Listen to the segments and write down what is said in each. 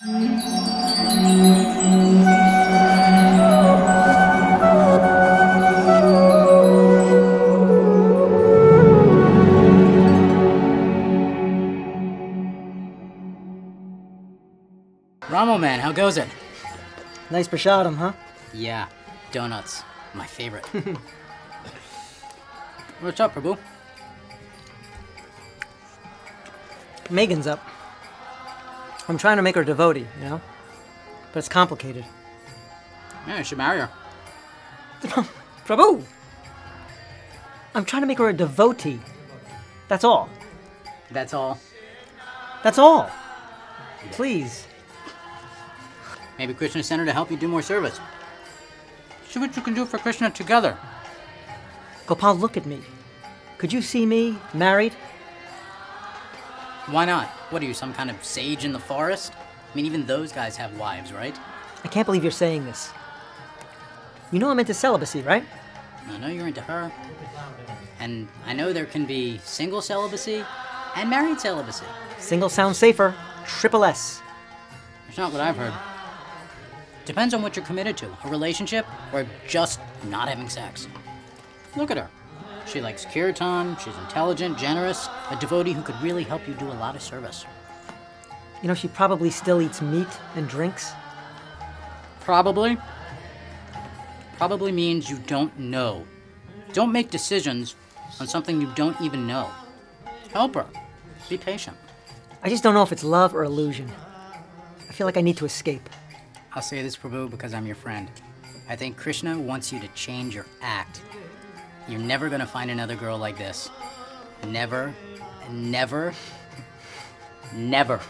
Ramo man, how goes it? Nice prashadam, huh? Yeah, donuts. My favorite. What's up, Prabhu? Megan's up. I'm trying to make her a devotee, you know? But it's complicated. Yeah, you should marry her. Prabhu! I'm trying to make her a devotee. That's all. That's all. That's all. Please. Maybe Krishna sent her to help you do more service. See what you can do for Krishna together. Gopal, look at me. Could you see me married? Why not? What are you, some kind of sage in the forest? I mean, even those guys have wives, right? I can't believe you're saying this. You know I'm into celibacy, right? I know you're into her. And I know there can be single celibacy and married celibacy. Single sounds safer. Triple S. That's not what I've heard. Depends on what you're committed to, a relationship or just not having sex. Look at her. She likes kirtan, she's intelligent, generous, a devotee who could really help you do a lot of service. You know, she probably still eats meat and drinks. Probably. Probably means you don't know. Don't make decisions on something you don't even know. Help her. Be patient. I just don't know if it's love or illusion. I feel like I need to escape. I'll say this, Prabhu, because I'm your friend. I think Krishna wants you to change your act. You're never gonna find another girl like this. Never, never, never.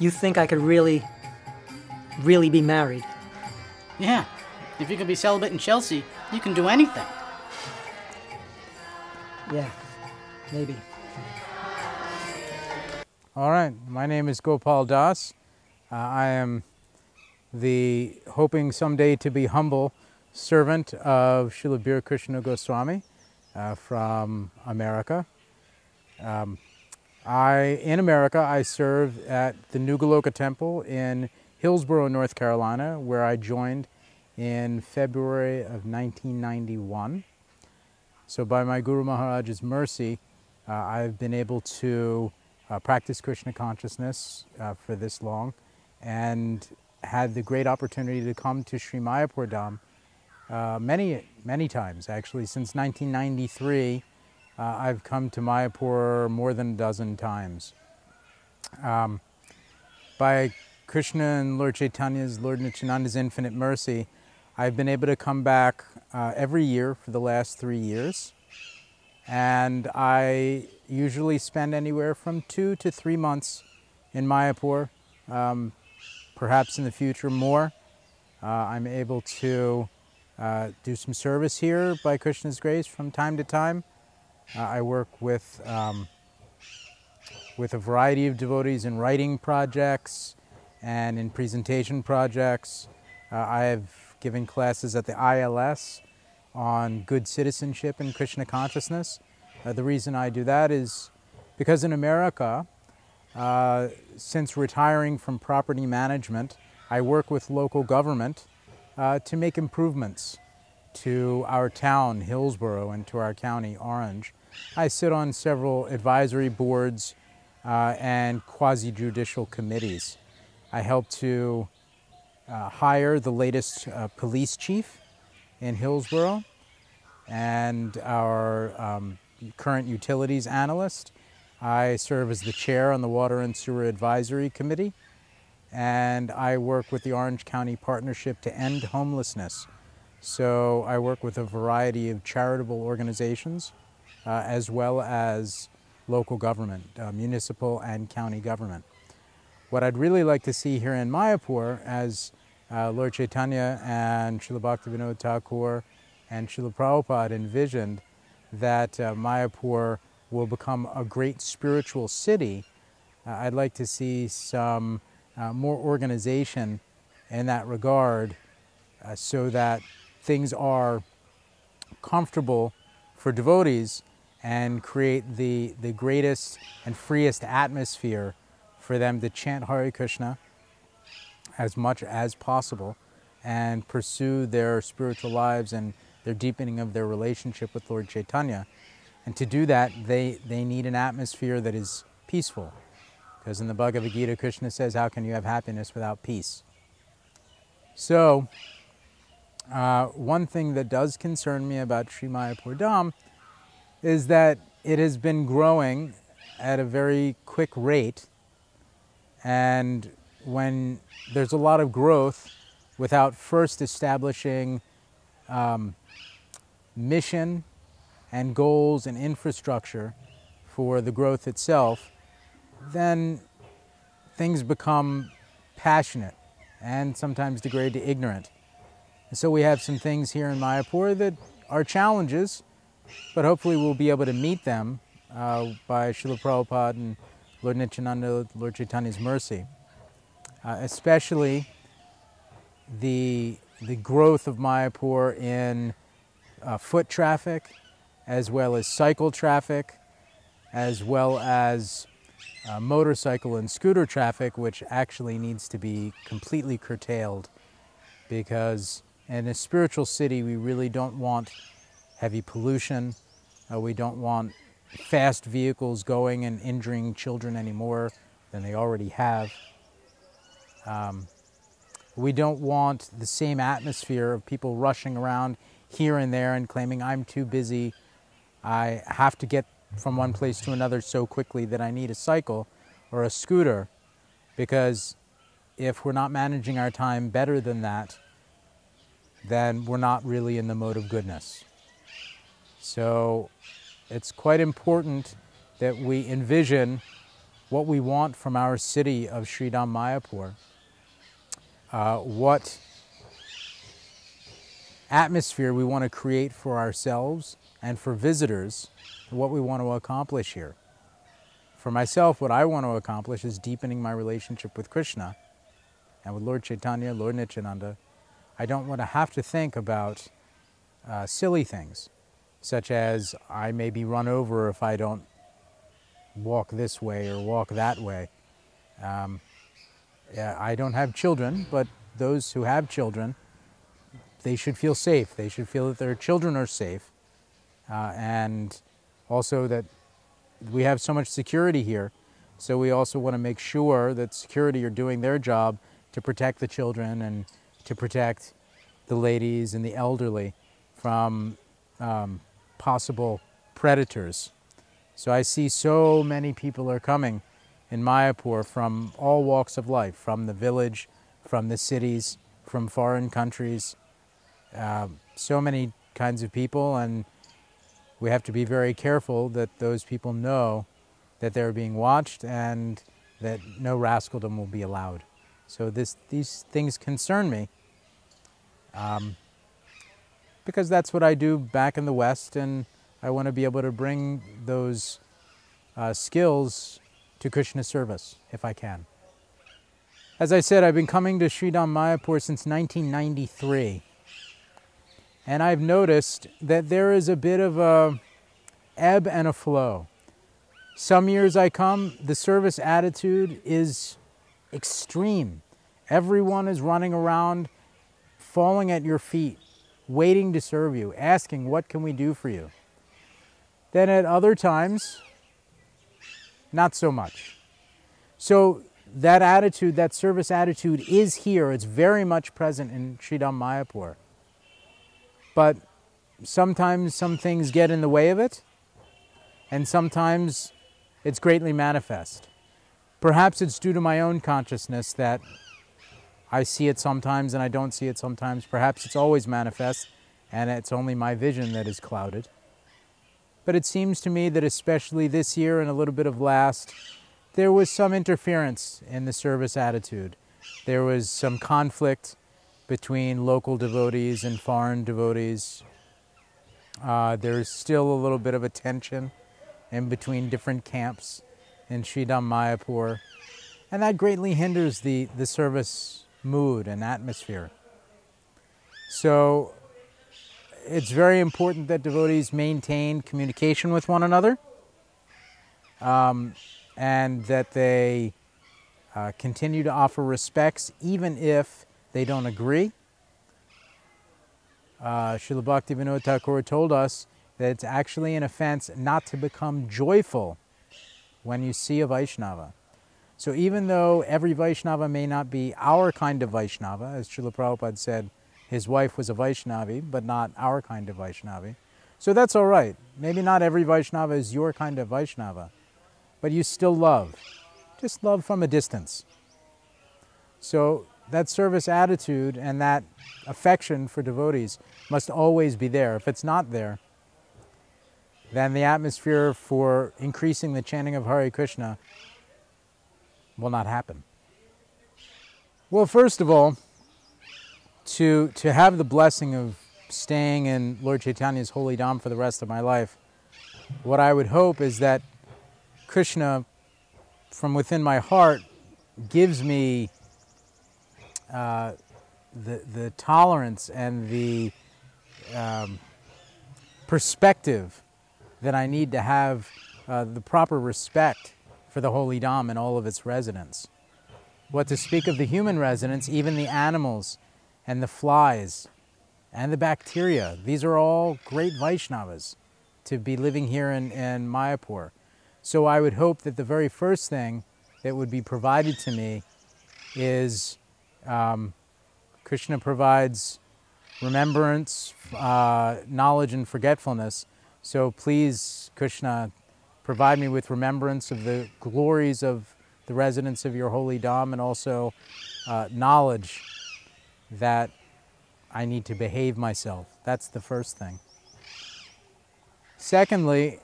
You think I could really be married? Yeah. If you can be celibate in Chelsea, you can do anything. Yeah, maybe. All right, my name is Gopal Das. I am the hoping someday to be humble servant of Srila Bir Krishna Goswami from America. In America, I serve at the New Goloka Temple in Hillsborough, North Carolina, where I joined in February of 1991. So by my Guru Maharaj's mercy, I've been able to practice Krishna consciousness for this long, and had the great opportunity to come to Sri Mayapur Dham many times, actually. Since 1993, I've come to Mayapur more than a dozen times. By Krishna and Lord Chaitanya's, Lord Nityananda's infinite mercy, I've been able to come back every year for the last 3 years. And I usually spend anywhere from 2 to 3 months in Mayapur, perhaps in the future more. I'm able to do some service here by Krishna's grace from time to time. I work with a variety of devotees in writing projects and in presentation projects. I have given classes at the ILS on good citizenship and Krishna consciousness. The reason I do that is because in America, since retiring from property management, I work with local government to make improvements to our town, Hillsborough, and to our county, Orange. I sit on several advisory boards and quasi-judicial committees. I help to hire the latest police chief in Hillsborough and our current utilities analyst. I serve as the chair on the Water and Sewer Advisory Committee, and I work with the Orange County Partnership to End Homelessness. So I work with a variety of charitable organizations as well as local government, municipal and county government. What I'd really like to see here in Mayapur, as Lord Chaitanya and Srila Bhaktivinoda Thakur and Srila Prabhupada envisioned, that Mayapur will become a great spiritual city. I'd like to see some more organization in that regard so that things are comfortable for devotees and create the greatest and freest atmosphere for them to chant Hare Krishna as much as possible and pursue their spiritual lives and their deepening of their relationship with Lord Chaitanya. And to do that, they need an atmosphere that is peaceful. Because in the Bhagavad Gita, Krishna says, how can you have happiness without peace? So, one thing that does concern me about Sri Mayapur Dham is that it has been growing at a very quick rate, and when there's a lot of growth without first establishing mission and goals and infrastructure for the growth itself, then things become passionate and sometimes degrade to ignorant. And so we have some things here in Mayapur that are challenges, but hopefully we'll be able to meet them by Srila Prabhupada and Lord Nityananda, Lord Chaitanya's mercy. Especially the growth of Mayapur in foot traffic, as well as cycle traffic, as well as motorcycle and scooter traffic, which actually needs to be completely curtailed, because in a spiritual city we really don't want heavy pollution. We don't want fast vehicles going and injuring children any more than they already have. We don't want the same atmosphere of people rushing around here and there and claiming, I'm too busy, I have to get from one place to another so quickly that I need a cycle or a scooter, because if we're not managing our time better than that, then we're not really in the mode of goodness. So it's quite important that we envision what we want from our city of Sridham Mayapur, what atmosphere we want to create for ourselves and for visitors, what we want to accomplish here. For myself, what I want to accomplish is deepening my relationship with Krishna and with Lord Chaitanya, Lord Nityananda. I don't want to have to think about silly things, such as I may be run over if I don't walk this way or walk that way. I don't have children, but those who have children, they should feel safe. They should feel that their children are safe, and also that we have so much security here. So we also want to make sure that security are doing their job to protect the children and to protect the ladies and the elderly from possible predators. So I see so many people are coming in Mayapur from all walks of life, from the village, from the cities, from foreign countries, so many kinds of people, and we have to be very careful that those people know that they're being watched and that no rascaldom will be allowed. So these things concern me, because that's what I do back in the West, and I want to be able to bring those skills to Krishna service, if I can. As I said, I've been coming to Sridham Mayapur since 1993. And I've noticed that there is a bit of a ebb and a flow. Some years I come, the service attitude is extreme. Everyone is running around, falling at your feet, waiting to serve you, asking, what can we do for you? Then at other times, not so much. So that attitude, that service attitude is here. It's very much present in Sridham Mayapur. But sometimes some things get in the way of it, and sometimes it's greatly manifest. Perhaps it's due to my own consciousness that I see it sometimes and I don't see it sometimes. Perhaps it's always manifest and it's only my vision that is clouded. But it seems to me that especially this year and a little bit of last, there was some interference in the service attitude. There was some conflict between local devotees and foreign devotees. There's still a little bit of a tension in between different camps in Sridham Mayapur, and that greatly hinders the service mood and atmosphere. So it's very important that devotees maintain communication with one another, and that they Continue to offer respects even if they don't agree. Srila Bhaktivinoda Thakur told us that it's actually an offense not to become joyful when you see a Vaishnava. So even though every Vaishnava may not be our kind of Vaishnava, as Srila Prabhupada said, his wife was a Vaishnavi, but not our kind of Vaishnavi. So that's all right. Maybe not every Vaishnava is your kind of Vaishnava, but you still love. Just love from a distance. So that service attitude and that affection for devotees must always be there. If it's not there, then the atmosphere for increasing the chanting of Hare Krishna will not happen. Well, first of all, to have the blessing of staying in Lord Chaitanya's holy dham for the rest of my life, what I would hope is that Krishna, from within my heart, gives me the tolerance and the perspective that I need to have the proper respect for the holy dham and all of its residents. What to speak of the human residents, even the animals and the flies and the bacteria. These are all great Vaishnavas to be living here in Mayapur. So I would hope that the very first thing that would be provided to me is Krishna provides remembrance, knowledge, and forgetfulness. So please, Krishna, provide me with remembrance of the glories of the residents of your holy dham, and also knowledge that I need to behave myself. That's the first thing. Secondly,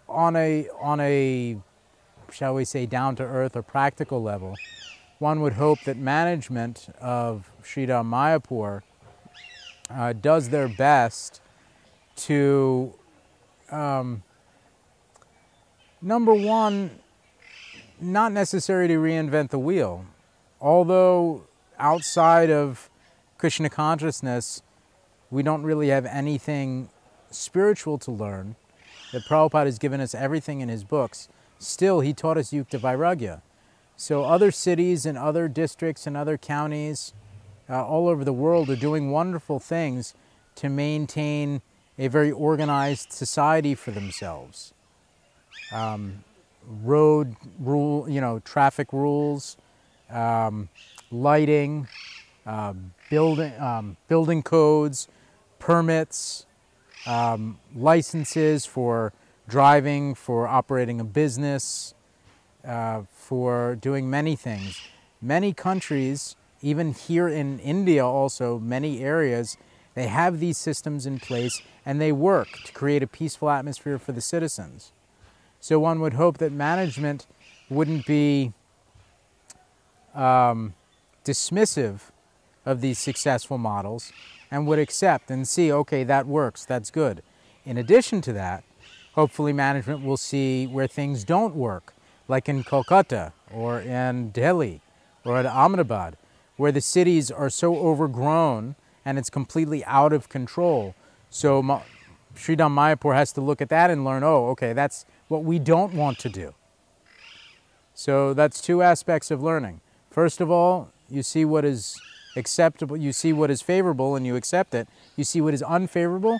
on a shall we say down-to-earth or practical level, one would hope that management of Sridham Mayapur does their best to number one, not necessary to reinvent the wheel. Although outside of Krishna consciousness, we don't really have anything spiritual to learn, that Prabhupada has given us everything in his books, still he taught us Yukta Vairagya. So other cities and other districts and other counties all over the world are doing wonderful things to maintain a very organized society for themselves. Road rule, traffic rules, lighting, building codes, permits, licenses for driving, for operating a business, for doing many things. Many countries, even here in India also, many areas, they have these systems in place and they work to create a peaceful atmosphere for the citizens. So one would hope that management wouldn't be dismissive of these successful models and would accept and see, okay, that works, that's good. In addition to that, hopefully management will see where things don't work, like in Kolkata or in Delhi or at Ahmedabad, where the cities are so overgrown and it's completely out of control. So Sridham Mayapur has to look at that and learn, oh, okay, that's what we don't want to do. So that's two aspects of learning. First of all, you see what is acceptable, you see what is favorable and you accept it. You see what is unfavorable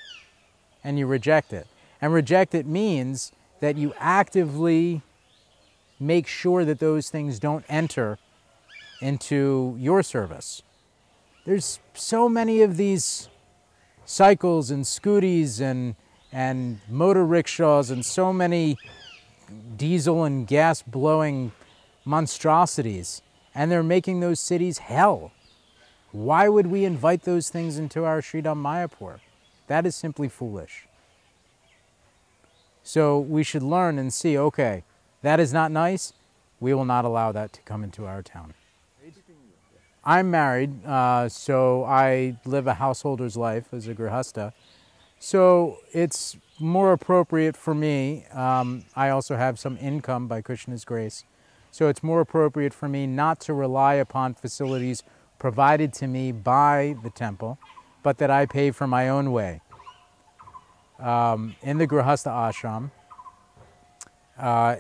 and you reject it. And reject it means that you actively make sure that those things don't enter into your service. There's so many of these cycles and scooties and motor rickshaws and so many diesel and gas blowing monstrosities, and they're making those cities hell. Why would we invite those things into our Sridham Mayapur? That is simply foolish. So we should learn and see, okay, that is not nice. We will not allow that to come into our town. I'm married, so I live a householder's life as a grihasta. So it's more appropriate for me. I also have some income by Krishna's grace. So it's more appropriate for me not to rely upon facilities provided to me by the temple, but that I pay for my own way. In the grihasta ashram,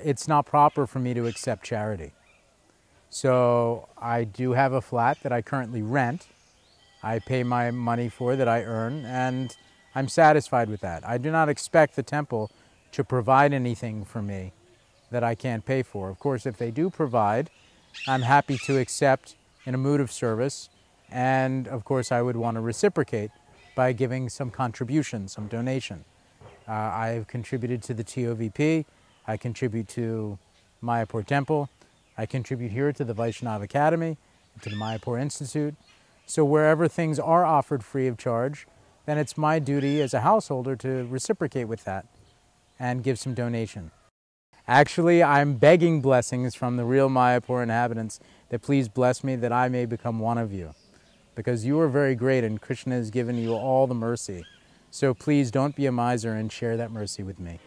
it's not proper for me to accept charity. So I do have a flat that I currently rent. I pay my money for that I earn, and I'm satisfied with that. I do not expect the temple to provide anything for me that I can't pay for. Of course, if they do provide, I'm happy to accept in a mood of service, and of course I would want to reciprocate by giving some contribution, some donation. I have contributed to the TOVP, I contribute to Mayapur Temple, I contribute here to the Vaishnava Academy, to the Mayapur Institute. So wherever things are offered free of charge, then it's my duty as a householder to reciprocate with that and give some donation. Actually, I'm begging blessings from the real Mayapur inhabitants that please bless me that I may become one of you. Because you are very great and Krishna has given you all the mercy. So please don't be a miser and share that mercy with me.